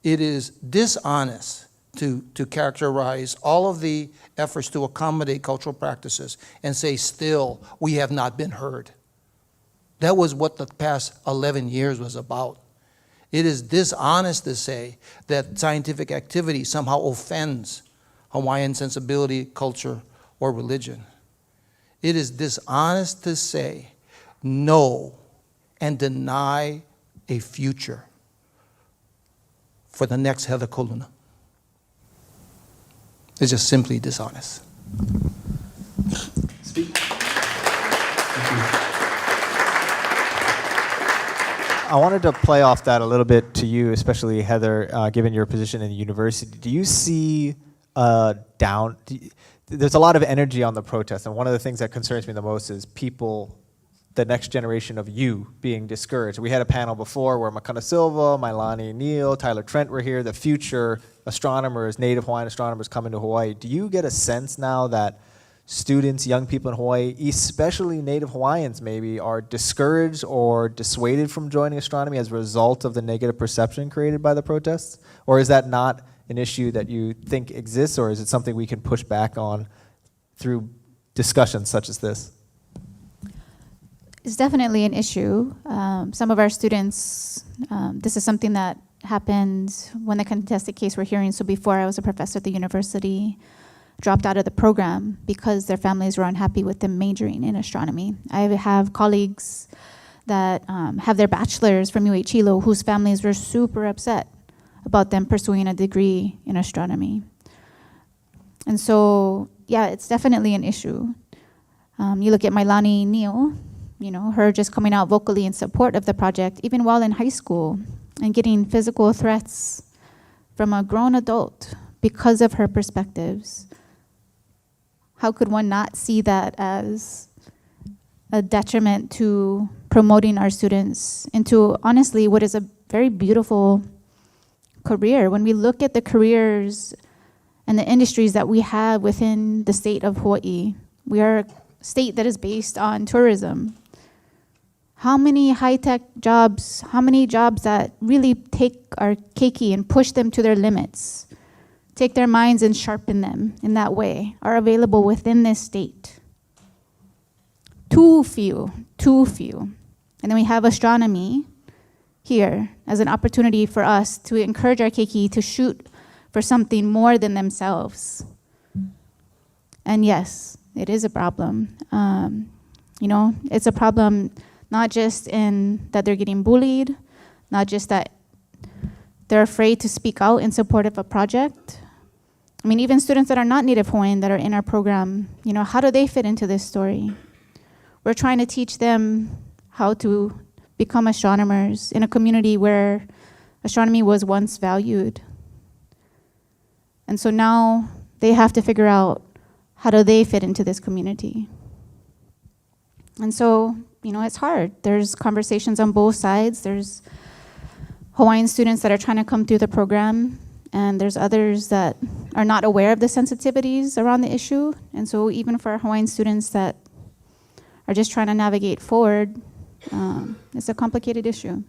it is dishonest to characterize all of the efforts to accommodate cultural practices and say, still, we have not been heard. That was what the past 11 years was about. It is dishonest to say that scientific activity somehow offends Hawaiian sensibility, culture, or religion. It is dishonest to say no and deny a future for the next Heather Koluna. It's just simply dishonest. Speak. I wanted to play off that a little bit to you, especially Heather, given your position in the university. Do you see there's a lot of energy on the protest, and one of the things that concerns me the most is people, the next generation of you, being discouraged. We had a panel before where Makana Silva, Mailani Neal, Tyler Trent were here, the future astronomers, native Hawaiian astronomers coming to Hawaii. Do you get a sense now that students, young people in Hawaii, especially native Hawaiians maybe, are discouraged or dissuaded from joining astronomy as a result of the negative perception created by the protests? Or is that not an issue that you think exists, or is it something we can push back on through discussions such as this? It's definitely an issue. Some of our students, this is something that happened when the contested case we're hearing. So before I was a professor at the university, dropped out of the program because their families were unhappy with them majoring in astronomy. I have colleagues that have their bachelors from UH Hilo whose families were super upset about them pursuing a degree in astronomy. And so, yeah, it's definitely an issue. You look at Mailani Neal, her just coming out vocally in support of the project, even while in high school, and getting physical threats from a grown adult because of her perspectives. How could one not see that as a detriment to promoting our students into, honestly, what is a very beautiful career? When we look at the careers and the industries that we have within the state of Hawaii, we are a state that is based on tourism. How many high-tech jobs, how many jobs that really take our keiki and push them to their limits, take their minds and sharpen them in that way, are available within this state? Too few. And then we have astronomy here as an opportunity for us to encourage our keiki to shoot for something more than themselves. And yes, it is a problem. It's a problem not just in that they're getting bullied, not just that they're afraid to speak out in support of a project. I mean, even students that are not Native Hawaiian that are in our program, how do they fit into this story? We're trying to teach them how to become astronomers in a community where astronomy was once valued. And so now they have to figure out how do they fit into this community. And so, it's hard. There's conversations on both sides. There's Hawaiian students that are trying to come through the program, and there's others that are not aware of the sensitivities around the issue. And so even for Hawaiian students that are just trying to navigate forward, it's a complicated issue.